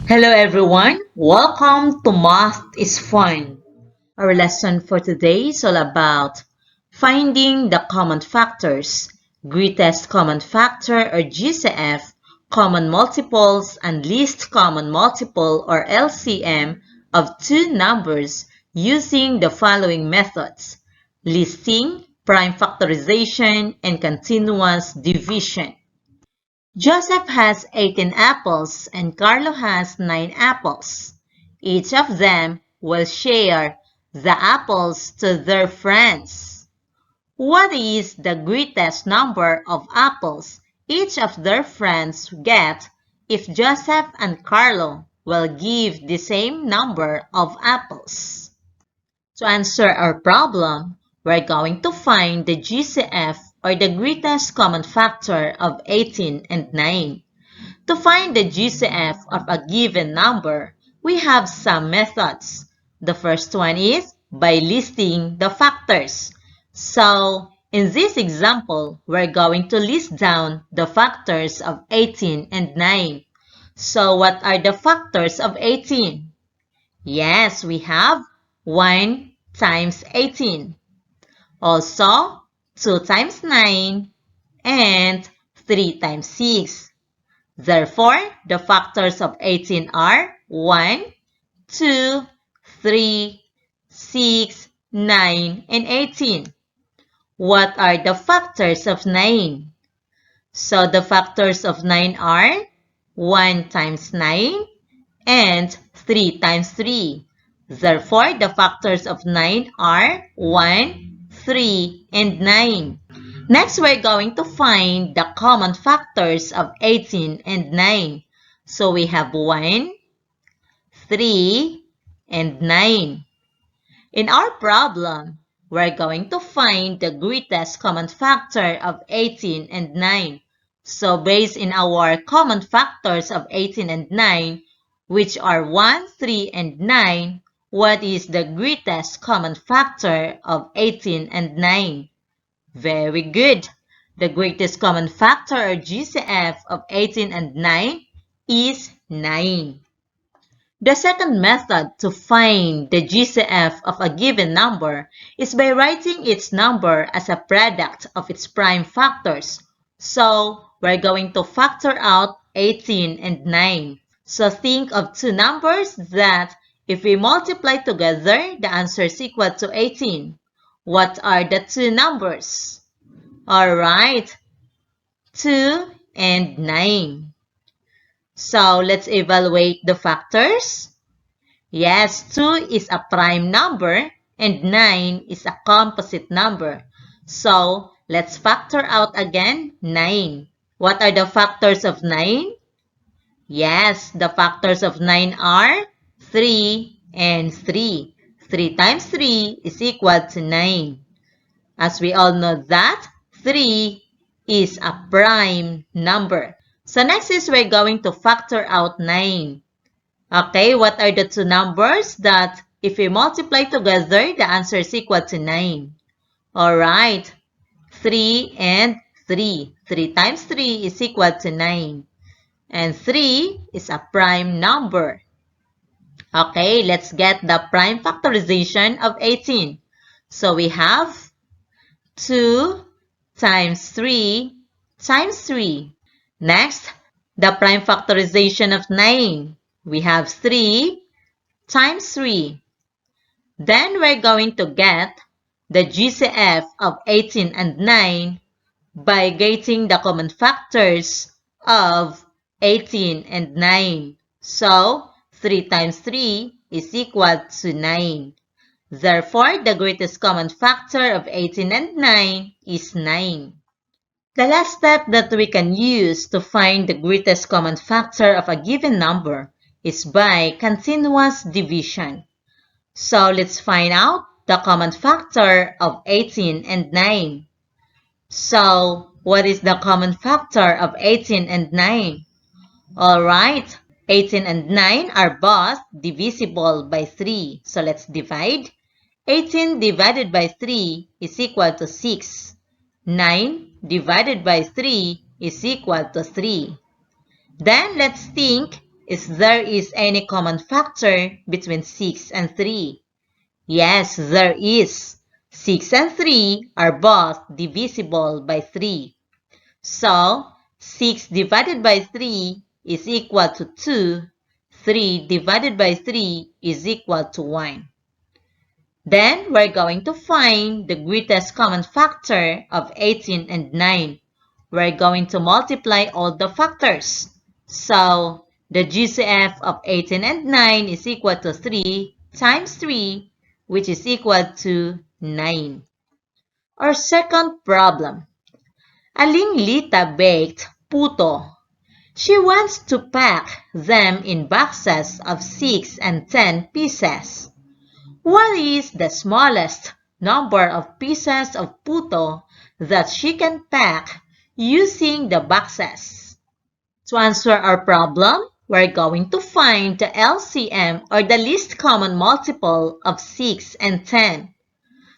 Hello everyone, welcome to Math is Fun. Our lesson for today is all about finding the common factors, greatest common factor or GCF, common multiples and least common multiple or LCM of two numbers using the following methods: listing, prime factorization, and continuous division. Joseph has 18 apples and Carlo has 9 apples. Each of them will share the apples to their friends. What is the greatest number of apples each of their friends get if Joseph and Carlo will give the same number of apples? To answer our problem, we're going to find the GCF or the greatest common factor of 18 and 9. To find the GCF of a given number, we have some methods. The first one is by listing the factors. So, in this example, we're going to list down the factors of 18 and 9. So, what are the factors of 18? Yes, we have 1 times 18. Also, 2 times 9 and 3 times 6. Therefore, the factors of 18 are 1, 2, 3, 6, 9, and 18. What are the factors of 9? So, the factors of 9 are 1 times 9 and 3 times 3. Therefore, the factors of 9 are 1, 3, and 9. Next, we're going to find the common factors of 18 and 9. So we have 1, 3, and 9. In our problem, we're going to find the greatest common factor of 18 and 9. So based in our common factors of 18 and 9, which are 1, 3, and 9, what is the greatest common factor of 18 and 9? Very good. The greatest common factor or GCF of 18 and 9 is 9. The second method to find the GCF of a given number is by writing its number as a product of its prime factors. So, we're going to factor out 18 and 9. So, think of two numbers that if we multiply together, the answer is equal to 18. What are the two numbers? Alright, 2 and 9. So, let's evaluate the factors. Yes, 2 is a prime number and 9 is a composite number. So, let's factor out again 9. What are the factors of 9? Yes, the factors of 9 are 3 and 3. 3 times 3 is equal to 9. As we all know that 3 is a prime number. So next is we're going to factor out 9. Okay, what are the two numbers that if we multiply together, the answer is equal to 9? Alright, 3 and 3. 3 times 3 is equal to 9. And 3 is a prime number. Okay, let's get the prime factorization of 18. So we have 2 times 3 times 3. Next, the prime factorization of 9. We have 3 times 3. Then we're going to get the GCF of 18 and 9 by getting the common factors of 18 and 9. So, 3 times 3 is equal to 9. Therefore, the greatest common factor of 18 and 9 is 9. The last step that we can use to find the greatest common factor of a given number is by continuous division. So let's find out the common factor of 18 and 9. So, what is the common factor of 18 and 9? Alright, 18 and 9 are both divisible by 3. So let's divide. 18 divided by 3 is equal to 6. 9 divided by 3 is equal to 3. Then let's think if there is any common factor between 6 and 3. Yes, there is. 6 and 3 are both divisible by 3. So, 6 divided by 3 is equal to 2. 3 divided by 3 is equal to 1. Then, we're going to find the greatest common factor of 18 and 9. We're going to multiply all the factors. So, the GCF of 18 and 9 is equal to 3 times 3, which is equal to 9. Our second problem. Aling Lita baked puto. She wants to pack them in boxes of 6 and 10 pieces. What is the smallest number of pieces of puto that she can pack using the boxes? To answer our problem, we're going to find the LCM or the least common multiple of 6 and 10.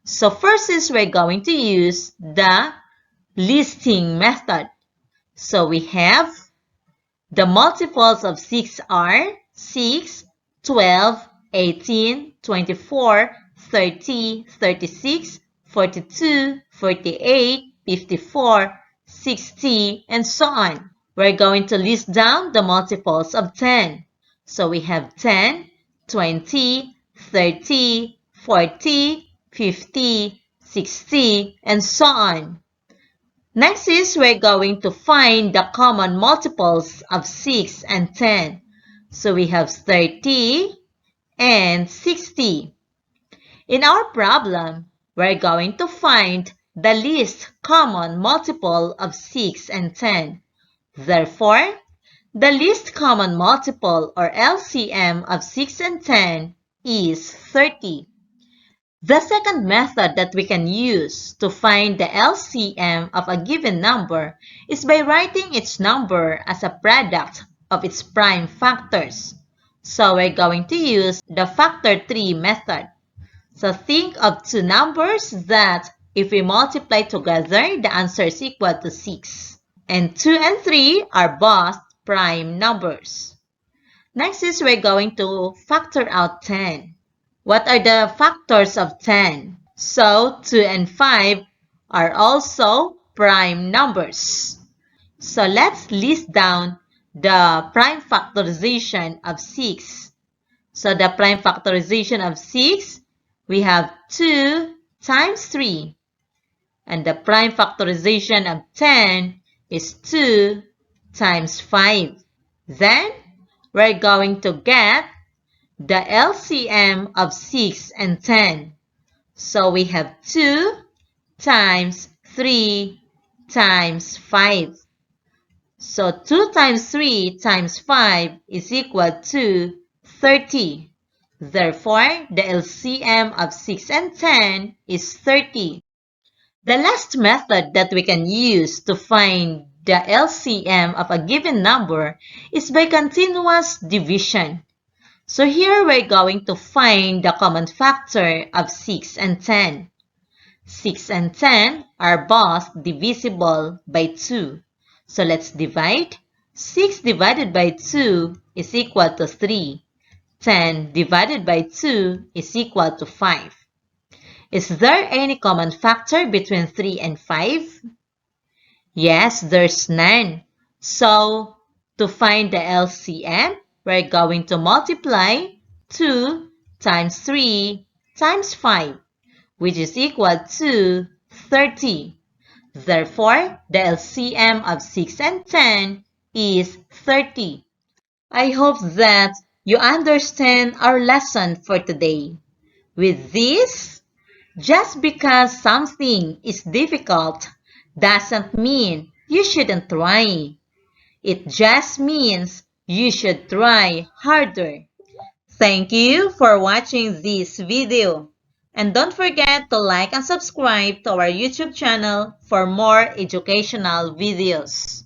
So first is we're going to use the listing method. So we have the multiples of 6 are 6, 12, 18, 24, 30, 36, 42, 48, 54, 60, and so on. We're going to list down the multiples of 10. So we have 10, 20, 30, 40, 50, 60, and so on. Next is we're going to find the common multiples of 6 and 10. So we have 30 and 60. In our problem, we're going to find the least common multiple of 6 and 10. Therefore, the least common multiple or LCM of 6 and 10 is 30. The second method that we can use to find the LCM of a given number is by writing each number as a product of its prime factors. So we're going to use the factor 3 method. So think of two numbers that if we multiply together, the answer is equal to 6. And 2 and 3 are both prime numbers. Next is we're going to factor out 10. What are the factors of 10? So 2 and 5 are also prime numbers. So let's list down the prime factorization of 6. So the prime factorization of 6, we have 2 times 3. And the prime factorization of 10 is 2 times 5. Then, we're going to get the LCM of 6 and 10. So we have 2 times 3 times 5. So 2 times 3 times 5 is equal to 30. Therefore, the LCM of 6 and 10 is 30. The last method that we can use to find the LCM of a given number is by continuous division. So here we're going to find the common factor of 6 and 10. 6 and 10 are both divisible by 2. So let's divide. 6 divided by 2 is equal to 3. 10 divided by 2 is equal to 5. Is there any common factor between 3 and 5? Yes, there's none. So, to find the LCM, we're going to multiply 2 times 3 times 5, which is equal to 30. Therefore, the LCM of 6 and 10 is 30. I hope that you understand our lesson for today. With this, just because something is difficult doesn't mean you shouldn't try. It just means you should try harder. Thank you for watching this video. And don't forget to like and subscribe to our YouTube channel for more educational videos.